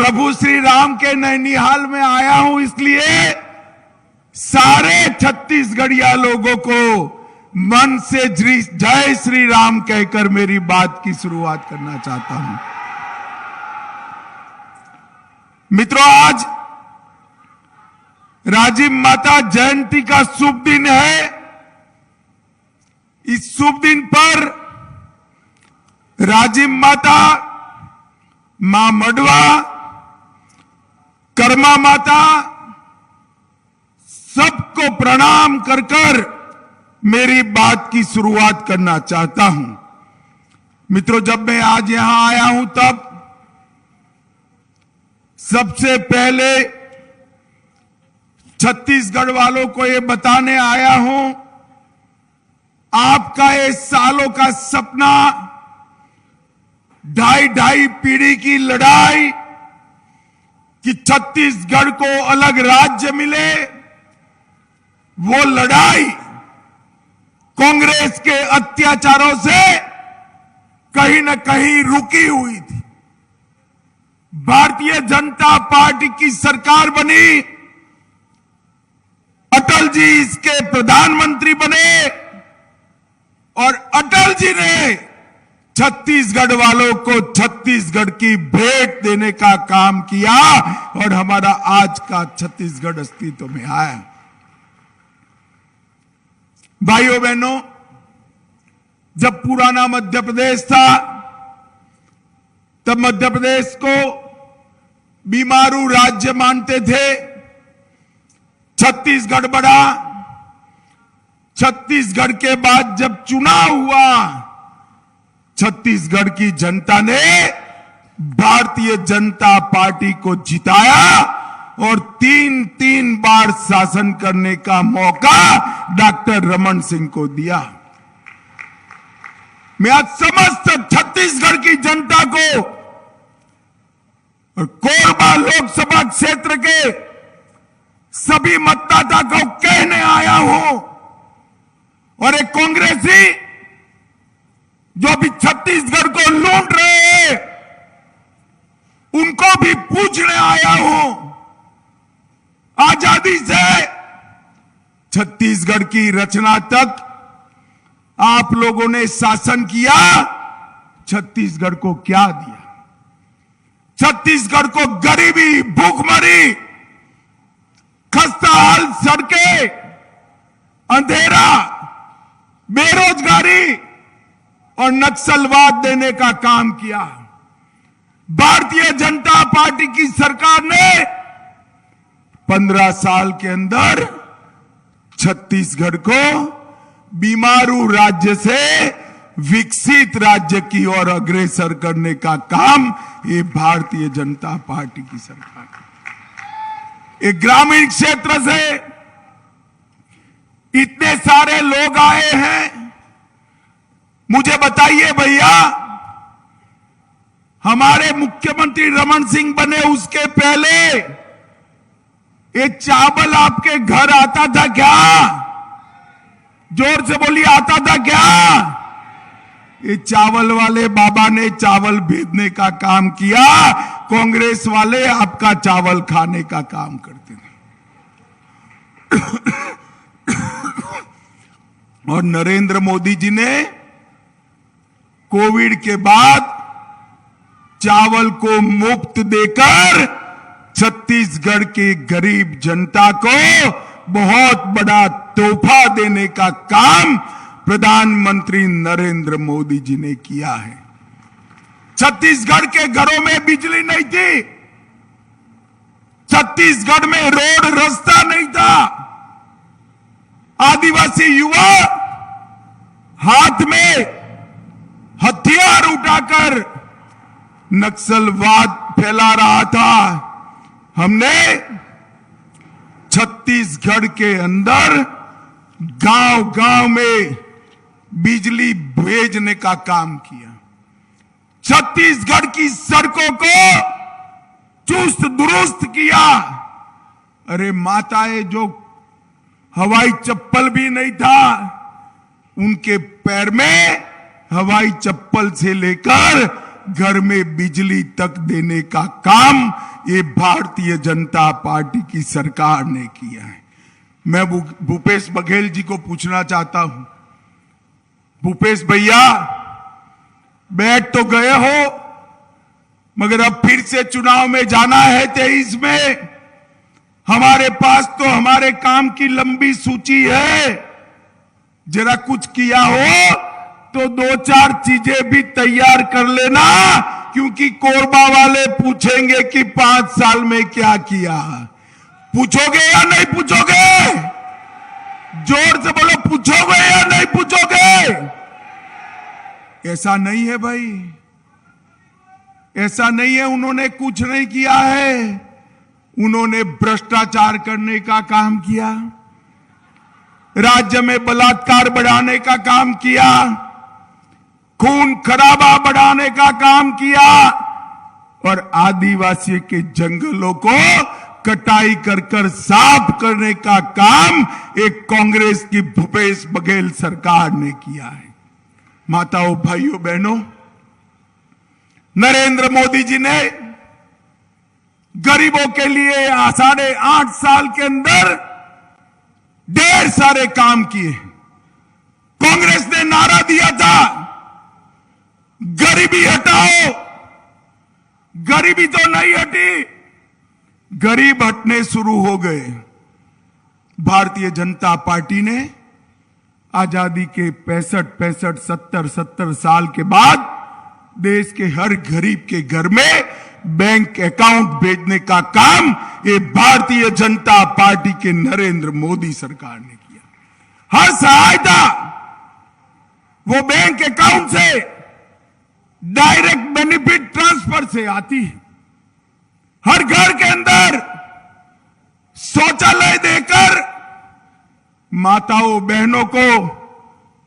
प्रभु श्री राम के नैनीहाल में आया हूं, इसलिए सारे छत्तीसगढ़िया लोगों को मन से जय श्री राम कहकर मेरी बात की शुरुआत करना चाहता हूं। मित्रों, आज राजीव माता जयंती का शुभ दिन है। इस शुभ दिन पर राजीव माता, मां मडवा, कर्मा माता सबको प्रणाम कर कर मेरी बात की शुरुआत करना चाहता हूं। मित्रों, जब मैं आज यहां आया हूं तब सबसे पहले छत्तीसगढ़ वालों को ये बताने आया हूं, आपका ये सालों का सपना, ढाई पीढ़ी की लड़ाई कि छत्तीसगढ़ को अलग राज्य मिले, वो लड़ाई कांग्रेस के अत्याचारों से कहीं न कहीं रुकी हुई थी। भारतीय जनता पार्टी की सरकार बनी, अटल जी इसके प्रधानमंत्री बने और अटल जी ने छत्तीसगढ़ वालों को छत्तीसगढ़ की भेंट देने का काम किया और हमारा आज का छत्तीसगढ़ अस्तित्व में आया। भाइयों बहनों, जब पुराना मध्य प्रदेश था तब मध्य प्रदेश को बीमारू राज्य मानते थे। छत्तीसगढ़ बढ़ा, छत्तीसगढ़ के बाद जब चुनाव हुआ, छत्तीसगढ़ की जनता ने भारतीय जनता पार्टी को जिताया और तीन बार शासन करने का मौका डॉक्टर रमन सिंह को दिया। मैं आज समस्त छत्तीसगढ़ की जनता को और कोरबा लोकसभा क्षेत्र के सभी मतदाता को कहने आया हूं, और एक कांग्रेसी जो अभी छत्तीसगढ़ को लूट रहे हैं उनको भी पूछने आया हूं, आजादी से छत्तीसगढ़ की रचना तक आप लोगों ने शासन किया, छत्तीसगढ़ को क्या दिया? छत्तीसगढ़ को गरीबी, भूखमरी, खस्ताहाल सड़कें, अंधेरा, बेरोजगारी और नक्सलवाद देने का काम किया। भारतीय जनता पार्टी की सरकार ने 15 साल के अंदर छत्तीसगढ़ को बीमारू राज्य से विकसित राज्य की ओर अग्रसर करने का काम ये भारतीय जनता पार्टी की सरकार। एक ग्रामीण क्षेत्र से इतने सारे लोग आए हैं, मुझे बताइए भैया, हमारे मुख्यमंत्री रमन सिंह बने उसके पहले ये चावल आपके घर आता था क्या? जोर से बोलिए, आता था क्या? ये चावल वाले बाबा ने चावल भेजने का काम किया, कांग्रेस वाले आपका चावल खाने का काम करते थे। और नरेंद्र मोदी जी ने कोविड के बाद चावल को मुफ्त देकर छत्तीसगढ़ की गरीब जनता को बहुत बड़ा तोहफा देने का काम प्रधानमंत्री नरेंद्र मोदी जी ने किया है। छत्तीसगढ़ के घरों में बिजली नहीं थी, छत्तीसगढ़ में रोड रास्ता नहीं था, आदिवासी युवा हाथ में हथियार उठाकर नक्सलवाद फैला रहा था। हमने छत्तीसगढ़ के अंदर गांव-गांव में बिजली भेजने का काम किया। छत्तीसगढ़ की सड़कों को चुस्त दुरुस्त किया। अरे माताएं जो हवाई चप्पल भी नहीं था, उनके पैर में हवाई चप्पल से लेकर घर में बिजली तक देने का काम ये भारतीय जनता पार्टी की सरकार ने किया है। मैं भूपेश बघेल जी को पूछना चाहता हूं, भूपेश भैया बैठ तो गए हो, मगर अब फिर से चुनाव में जाना है 23 में। हमारे पास तो हमारे काम की लंबी सूची है, जरा कुछ किया हो तो 2-4 चीजें भी तैयार कर लेना, क्योंकि कोरबा वाले पूछेंगे कि 5 साल में क्या किया। पूछोगे या नहीं पूछोगे? जोर से बोलो, पूछोगे या नहीं पूछोगे? ऐसा नहीं है भाई, ऐसा नहीं है। उन्होंने कुछ नहीं किया है, उन्होंने भ्रष्टाचार करने का काम किया, राज्य में बलात्कार बढ़ाने का काम किया, खून खराबा बढ़ाने का काम किया, और आदिवासी के जंगलों को कटाई कर कर साफ करने का काम एक कांग्रेस की भूपेश बघेल सरकार ने किया है। माताओं, भाइयों, बहनों, नरेंद्र मोदी जी ने गरीबों के लिए 8.5 साल के अंदर ढेर सारे काम किए। कांग्रेस ने नारा दिया था, गरीबी हटाओ। गरीबी तो नहीं हटी, गरीब हटने शुरू हो गए। भारतीय जनता पार्टी ने आजादी के 65, 70 साल के बाद देश के हर गरीब के घर में बैंक अकाउंट भेजने का काम ये भारतीय जनता पार्टी के नरेंद्र मोदी सरकार ने किया। हर सहायता वो बैंक अकाउंट से, डायरेक्ट बेनिफिट ट्रांसफर से आती है। हर घर के अंदर शौचालय देकर माताओं बहनों को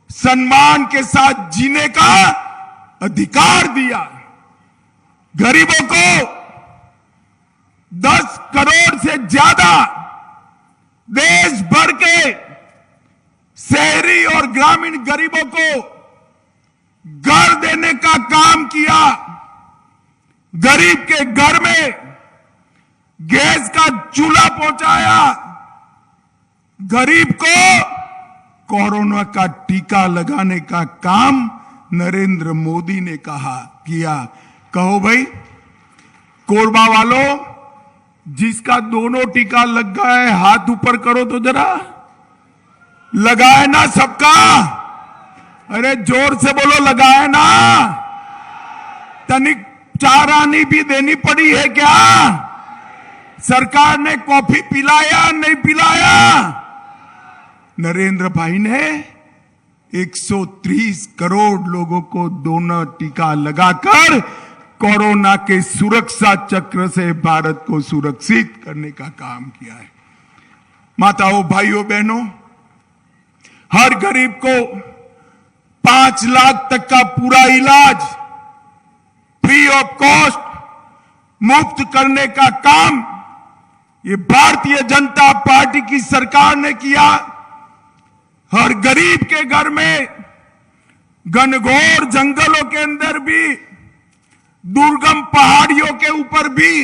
सम्मान के साथ जीने का अधिकार दिया। गरीबों को 10 करोड़ से ज्यादा देश भर के शहरी और ग्रामीण गरीबों को घर देने का काम किया। गरीब के घर में गैस का चूल्हा पहुंचाया। गरीब को कोरोना का टीका लगाने का काम नरेंद्र मोदी ने किया। कहो भाई, कोरबा वालों, जिसका दोनों टीका लग गया है हाथ ऊपर करो तो जरा। लगा है ना सबका? अरे जोर से बोलो, लगा है ना? तनिक चारानी भी देनी पड़ी है क्या? सरकार ने कॉफी पिलाया नहीं पिलाया? नरेंद्र भाई ने 130 करोड़ लोगों को दोनों टीका लगाकर कोरोना के सुरक्षा चक्र से भारत को सुरक्षित करने का काम किया है। माताओं, भाइयों, बहनों, हर गरीब को 5 लाख तक का पूरा इलाज फ्री ऑफ कॉस्ट मुफ्त करने का काम ये भारतीय जनता पार्टी की सरकार ने किया। हर गरीब के घर में, घनघोर जंगलों के अंदर भी, दुर्गम पहाड़ियों के ऊपर भी,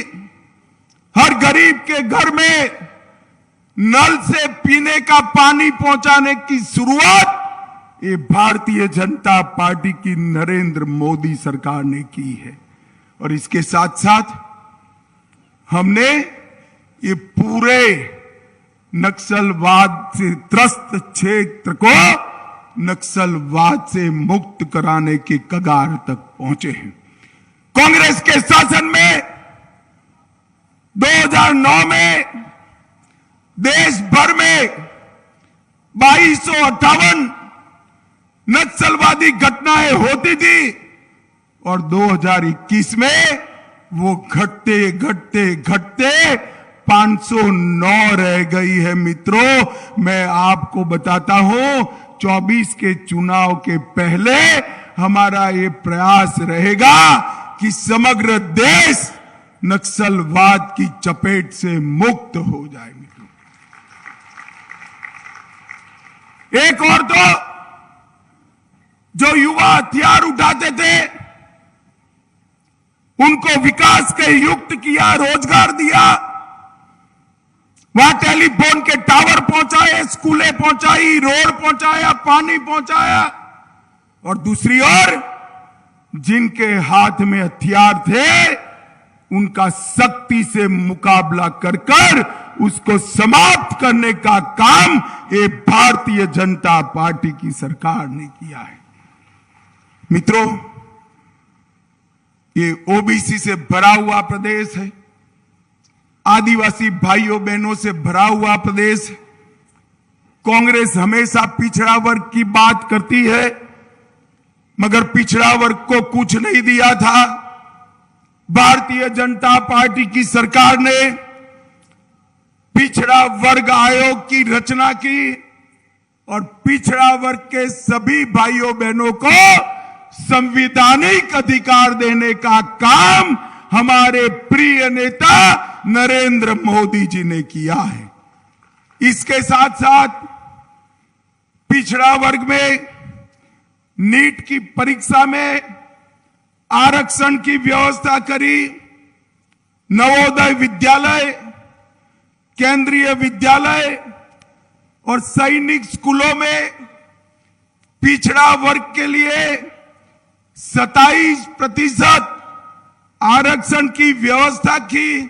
हर गरीब के घर में नल से पीने का पानी पहुंचाने की शुरुआत ये भारतीय जनता पार्टी की नरेंद्र मोदी सरकार ने की है। और इसके साथ साथ हमने ये पूरे नक्सलवाद से त्रस्त क्षेत्र को नक्सलवाद से मुक्त कराने के कगार तक पहुंचे हैं। कांग्रेस के शासन में 2009 में देश भर में 2258 नक्सलवादी घटनाएं होती थी और 2021 में वो घटते घटते घटते 509 रह गई है। मित्रों, मैं आपको बताता हूं, 24 के चुनाव के पहले हमारा ये प्रयास रहेगा कि समग्र देश नक्सलवाद की चपेट से मुक्त हो जाए। मित्रों, एक और तो जो युवा हथियार उठाते थे उनको विकास के युक्त किया, रोजगार दिया, वहां टेलीफोन के टावर पहुंचाए, स्कूलें पहुंचाई, रोड पहुंचाया, पानी पहुंचाया। और दूसरी ओर जिनके हाथ में हथियार थे उनका सख्ती से मुकाबला कर उसको समाप्त करने का काम ये भारतीय जनता पार्टी की सरकार ने किया है। मित्रों, ये ओबीसी से भरा हुआ प्रदेश है, आदिवासी भाइयों बहनों से भरा हुआ प्रदेश है। कांग्रेस हमेशा पिछड़ा वर्ग की बात करती है, मगर पिछड़ा वर्ग को कुछ नहीं दिया था। भारतीय जनता पार्टी की सरकार ने पिछड़ा वर्ग आयोग की रचना की और पिछड़ा वर्ग के सभी भाइयों बहनों को संवैधानिक अधिकार देने का काम हमारे प्रिय नेता नरेंद्र मोदी जी ने किया है। इसके साथ साथ पिछड़ा वर्ग में नीट की परीक्षा में आरक्षण की व्यवस्था करी, नवोदय विद्यालय, केंद्रीय विद्यालय और सैनिक स्कूलों में पिछड़ा वर्ग के लिए 27% आरक्षण की व्यवस्था की।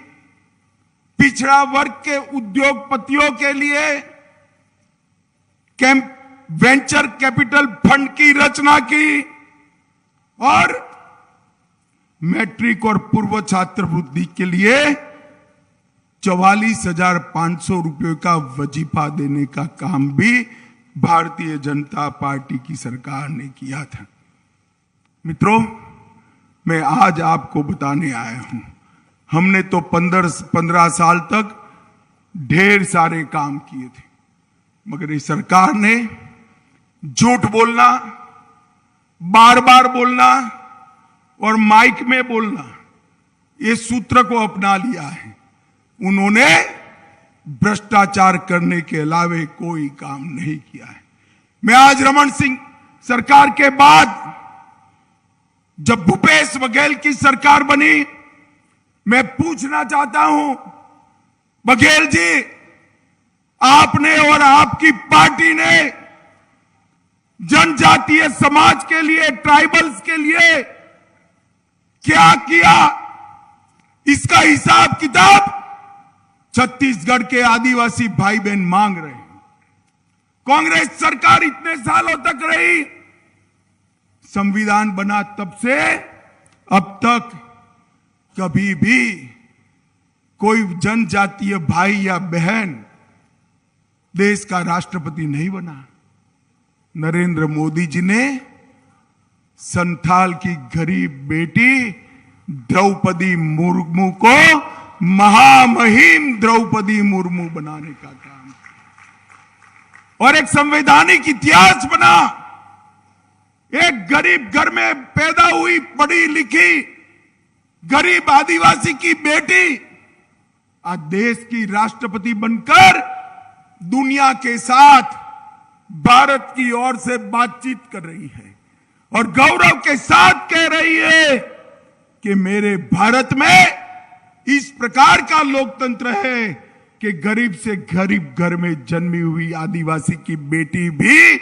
पिछड़ा वर्ग के उद्योगपतियों के लिए वेंचर कैपिटल फंड की रचना की और मैट्रिक और पूर्व छात्रवृत्ति के लिए 44,500 रुपये का वजीफा देने का काम भी भारतीय जनता पार्टी की सरकार ने किया था। मित्रों, मैं आज आपको बताने आया हूं, हमने तो 15 साल तक ढेर सारे काम किए थे, मगर इस सरकार ने झूठ बोलना, बार बार बोलना और माइक में बोलना, ये सूत्र को अपना लिया है। उन्होंने भ्रष्टाचार करने के अलावे कोई काम नहीं किया है। मैं आज रमन सिंह सरकार के बाद जब भूपेश बघेल की सरकार बनी, मैं पूछना चाहता हूं, बघेल जी, आपने और आपकी पार्टी ने जनजातीय समाज के लिए, ट्राइबल्स के लिए क्या किया? इसका हिसाब किताब छत्तीसगढ़ के आदिवासी भाई बहन मांग रहे हैं। कांग्रेस सरकार इतने सालों तक रही, संविधान बना तब से अब तक कभी भी कोई जनजातीय भाई या बहन देश का राष्ट्रपति नहीं बना। नरेंद्र मोदी जी ने संथाल की गरीब बेटी द्रौपदी मुर्मू को महामहिम द्रौपदी मुर्मू बनाने का काम और एक संवैधानिक इतिहास बना। एक गरीब घर में पैदा हुई, पढ़ी लिखी गरीब आदिवासी की बेटी आज देश की राष्ट्रपति बनकर दुनिया के साथ भारत की ओर से बातचीत कर रही है और गौरव के साथ कह रही है कि मेरे भारत में इस प्रकार का लोकतंत्र है कि गरीब से गरीब घर में जन्मी हुई आदिवासी की बेटी भी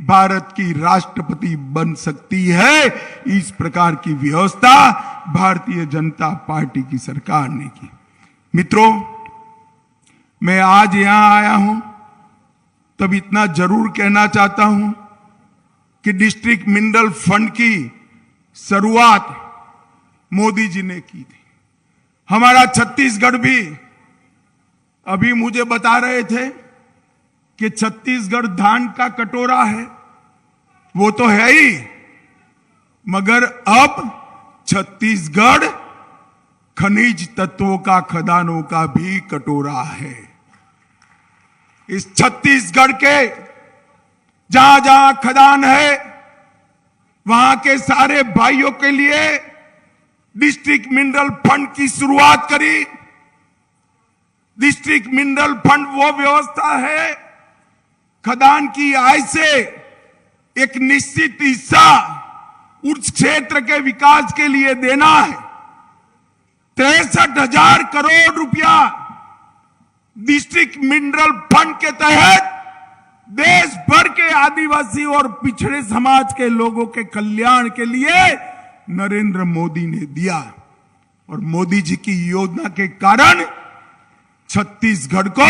भारत की राष्ट्रपति बन सकती है। इस प्रकार की व्यवस्था भारतीय जनता पार्टी की सरकार ने की। मित्रों, मैं आज यहां आया हूं तब इतना जरूर कहना चाहता हूं कि डिस्ट्रिक्ट मिनरल फंड की शुरुआत मोदी जी ने की थी। हमारा छत्तीसगढ़ भी, अभी मुझे बता रहे थे कि छत्तीसगढ़ धान का कटोरा है, वो तो है ही, मगर अब छत्तीसगढ़ खनिज तत्वों का, खदानों का भी कटोरा है। इस छत्तीसगढ़ के जहां जहां खदान है वहां के सारे भाइयों के लिए डिस्ट्रिक्ट मिनरल फंड की शुरुआत करी। डिस्ट्रिक्ट मिनरल फंड वो व्यवस्था है, खदान की आय से एक निश्चित हिस्सा उस क्षेत्र के विकास के लिए देना है 63,000 करोड़ रुपया डिस्ट्रिक्ट मिनरल फंड के तहत देश भर के आदिवासी और पिछड़े समाज के लोगों के कल्याण के लिए नरेंद्र मोदी ने दिया। और मोदी जी की योजना के कारण छत्तीसगढ़ को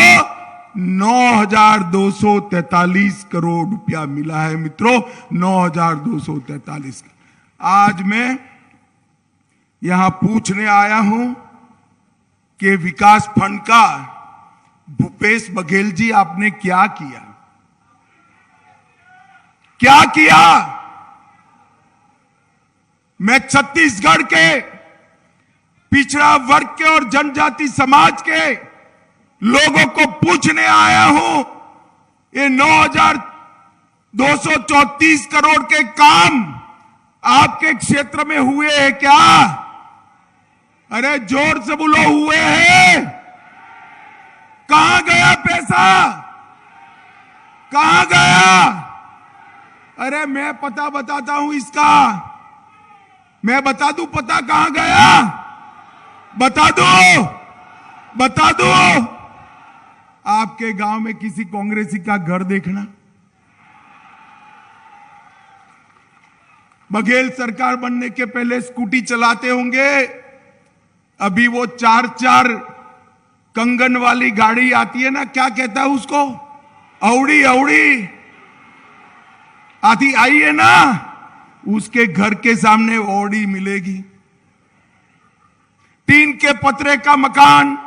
9,243 करोड़ रुपया मिला है मित्रों, 9,243। आज मैं यहां पूछने आया हूं कि विकास फंड का भूपेश बघेल जी आपने क्या किया, क्या किया? मैं छत्तीसगढ़ के पिछड़ा वर्ग के और जनजाति समाज के लोगों को पूछने आया हूं, ये 9,234 करोड़ के काम आपके क्षेत्र में हुए हैं क्या? अरे जोर से बोलो, हुए हैं? कहां गया पैसा? कहां गया? अरे मैं पता बताता हूं इसका, मैं बता दूं पता कहां गया? बता दो आपके गांव में किसी कांग्रेसी का घर देखना। बघेल सरकार बनने के पहले स्कूटी चलाते होंगे, अभी वो 4-4 कंगन वाली गाड़ी आती है ना, क्या कहता है उसको? औड़ी आती आई है ना, उसके घर के सामने औड़ी मिलेगी। टीन के पतरे का मकान,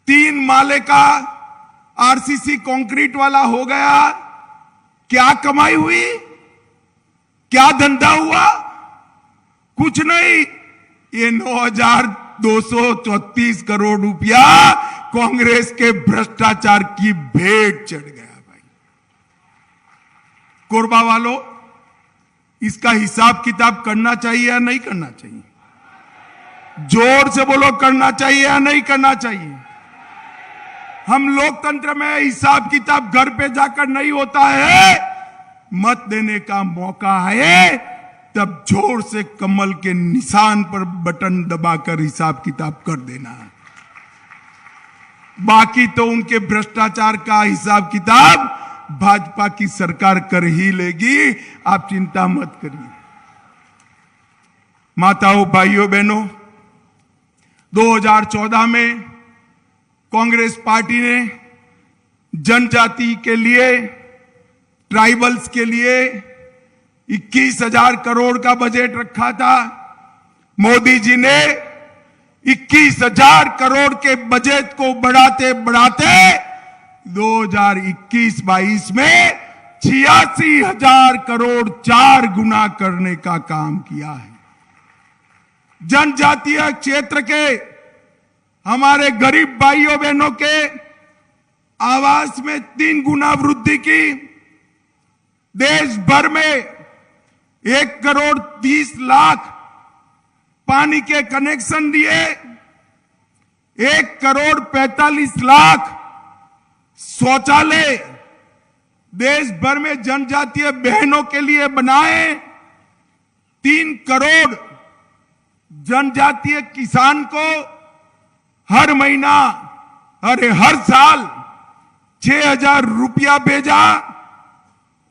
3 माले का आरसीसी कंक्रीट वाला हो गया। क्या कमाई हुई? क्या धंधा हुआ? कुछ नहीं। ये 9,234 करोड़ रुपया कांग्रेस के भ्रष्टाचार की भेंट चढ़ गया। भाई कोरबा वालों, इसका हिसाब किताब करना चाहिए या नहीं करना चाहिए? जोर से बोलो, करना चाहिए या नहीं करना चाहिए? हम लोकतंत्र में हिसाब किताब घर पे जाकर नहीं होता है, मत देने का मौका है तब जोर से कमल के निशान पर बटन दबाकर हिसाब किताब कर देना। बाकी तो उनके भ्रष्टाचार का हिसाब किताब भाजपा की सरकार कर ही लेगी, आप चिंता मत करिए। माताओं, भाइयों, बहनों, 2014 में कांग्रेस पार्टी ने जनजाति के लिए, ट्राइबल्स के लिए 21,000 करोड़ का बजट रखा था। मोदी जी ने 21,000 करोड़ के बजट को बढ़ाते बढ़ाते 2021-22 में 86,000 करोड़ 4 गुना करने का काम किया है। जनजातीय क्षेत्र के हमारे गरीब भाइयों बहनों के आवास में 3 गुना वृद्धि की। देश भर में 1,30,00,000 पानी के कनेक्शन दिए, 1,45,00,000 शौचालय देश भर में जनजातीय बहनों के लिए बनाए, 3 करोड़ जनजातीय किसान को हर महीना, अरे हर साल 6,000 रुपया भेजा।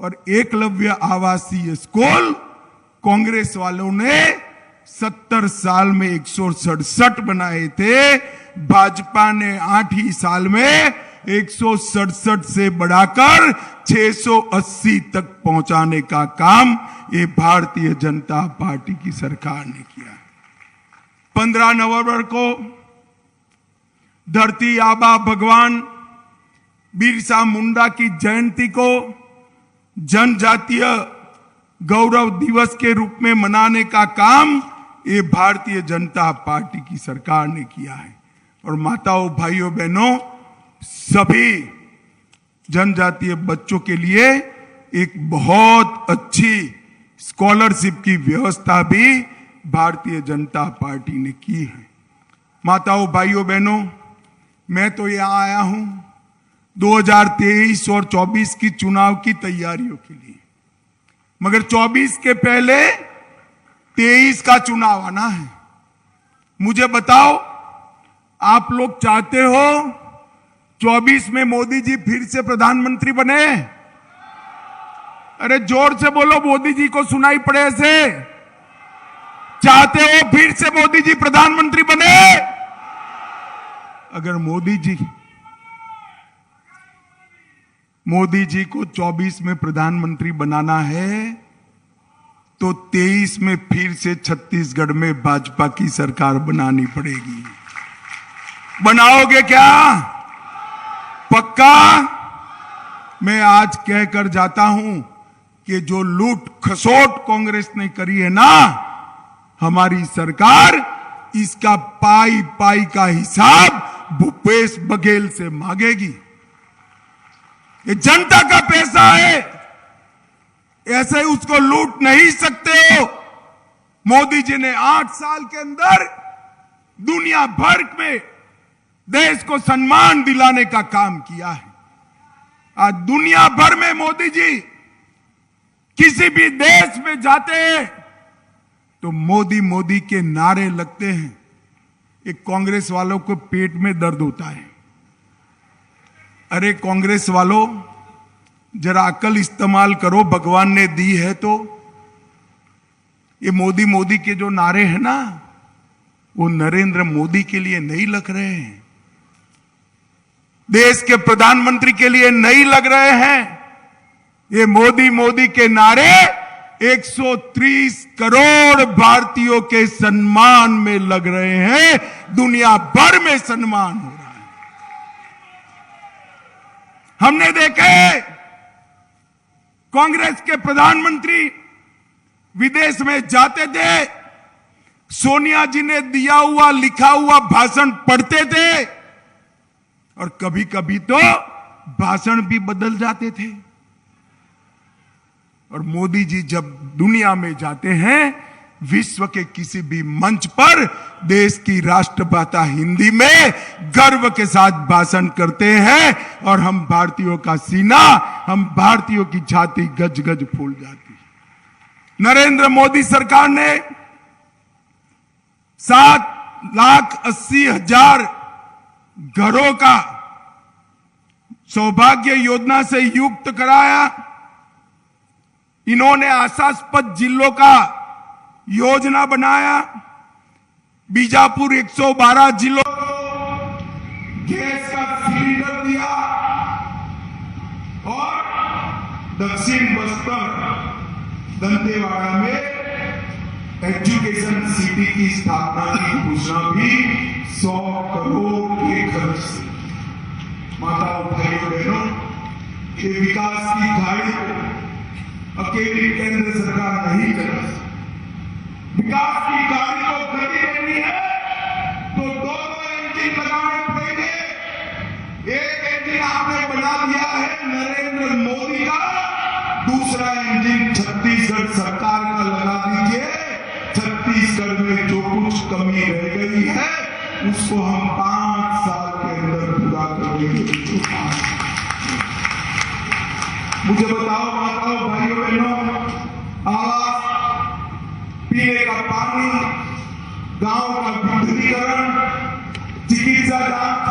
और एकलव्य आवासीय स्कूल कांग्रेस वालों ने 70 साल में 167 बनाए थे, भाजपा ने 8 ही साल में 167 से बढ़ाकर 680 तक पहुंचाने का काम ये भारतीय जनता पार्टी की सरकार ने किया। 15 नवंबर को धरती आबा भगवान बिरसा मुंडा की जयंती को जनजातीय गौरव दिवस के रूप में मनाने का काम ये भारतीय जनता पार्टी की सरकार ने किया है। और माताओं, भाइयों, बहनों, सभी जनजातीय बच्चों के लिए एक बहुत अच्छी स्कॉलरशिप की व्यवस्था भी भारतीय जनता पार्टी ने की है। माताओं, भाइयों, बहनों, मैं तो यहां आया हूं 2023 और 24 की चुनाव की तैयारियों के लिए, मगर 24 के पहले 23 का चुनाव आना है। मुझे बताओ, आप लोग चाहते हो 24 में मोदी जी फिर से प्रधानमंत्री बने? अरे जोर से बोलो, मोदी जी को सुनाई पड़े ऐसे। चाहते हो फिर से मोदी जी प्रधानमंत्री बने? अगर मोदी जी को 24 में प्रधानमंत्री बनाना है तो 23 में फिर से छत्तीसगढ़ में भाजपा की सरकार बनानी पड़ेगी। बनाओगे क्या? पक्का? मैं आज कहकर जाता हूं कि जो लूट खसोट कांग्रेस ने करी है ना, हमारी सरकार इसका पाई पाई का हिसाब भूपेश बघेल से मांगेगी। ये जनता का पैसा है, ऐसे उसको लूट नहीं सकते हो। मोदी जी ने 8 साल के अंदर दुनिया भर में देश को सम्मान दिलाने का काम किया है। आज दुनिया भर में मोदी जी किसी भी देश में जाते हैं तो मोदी मोदी के नारे लगते हैं। एक कांग्रेस वालों को पेट में दर्द होता है। अरे कांग्रेस वालों, जरा अकल इस्तेमाल करो, भगवान ने दी है तो। ये मोदी मोदी के जो नारे हैं ना, वो नरेंद्र मोदी के लिए नहीं लग रहे हैं, देश के प्रधानमंत्री के लिए नहीं लग रहे हैं। ये मोदी मोदी के नारे 130 करोड़ भारतीयों के सम्मान में लग रहे हैं। दुनिया भर में सम्मान हो रहा है। हमने देखे कांग्रेस के प्रधानमंत्री विदेश में जाते थे, सोनिया जी ने दिया हुआ लिखा हुआ भाषण पढ़ते थे और कभी कभी तो भाषण भी बदल जाते थे। और मोदी जी जब दुनिया में जाते हैं, विश्व के किसी भी मंच पर देश की राष्ट्रभाषा हिंदी में गर्व के साथ भाषण करते हैं और हम भारतीयों का सीना, हम भारतीयों की छाती गज गज फूल जाती है। नरेंद्र मोदी सरकार ने 7,80,000 घरों का सौभाग्य योजना से युक्त कराया। इन्होंने आशास्पद जिलों का योजना बनाया। बीजापुर 112 जिलों को गैस का सिलेंडर दिया और दक्षिण बस्तर दंतेवाड़ा में एजुकेशन सिटी की स्थापना की घोषणा भी 100 करोड़ के खर्च से। माताओं भाइयों बहनों, ये विकास की गाड़ी अकेली केंद्र सरकार नहीं चला सकती। विकास की गाड़ी को गति देनी है तो 2 इंजन लगाने पड़ेंगे। एक इंजन आपने बना दिया है नरेंद्र मोदी का, दूसरा इंजन छत्तीसगढ़ सरकार का लगा दीजिए। छत्तीसगढ़ में जो कुछ कमी रह गई है उसको हम 5 साल के अंदर पूरा कर देंगे। मुझे बताओ माताओं भाइयों बहनों, आवास, पीने का पानी, गांव का विद्युतीकरण, चिकित्सा जांच,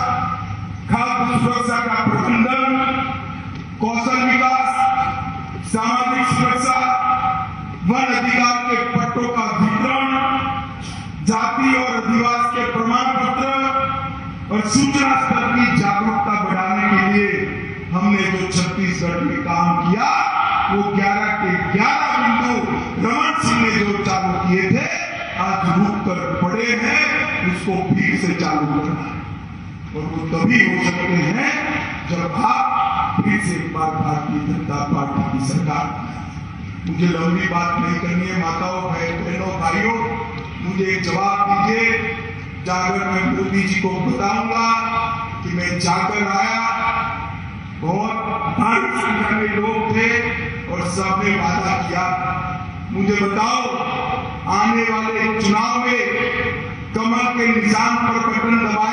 खाद्य सुरक्षा का प्रबंधन, कौशल विकास, सामाजिक सुरक्षा, वन अधिकार के पट्टों का वितरण, जाति और अधिवास के प्रमाण पत्र और सूचना स्तर की जागरूकता बढ़ाने के लिए हमने जो छत्तीसगढ़ में काम किया वो 11 के 11 बिंदु रमन सिंह ने जो चालू किए थे, आज रुक कर पड़े हैं, उसको फिर से चालू करना है। और वो तभी हो सकते हैं जब आप फिर से एक बार भारतीय जनता पार्टी की सरकार। मुझे लंबी बात नहीं करनी है माताओं बहनों भाइयों, मुझे एक जवाब दीजिए। जाकर मैं मोदी जी को बताऊंगा कि मैं जाकर आया, बहुत भारी संख्या में लोग थे और सबने वादा किया। मुझे बताओ, आने वाले चुनाव में कमल के निशान पर बटन दबा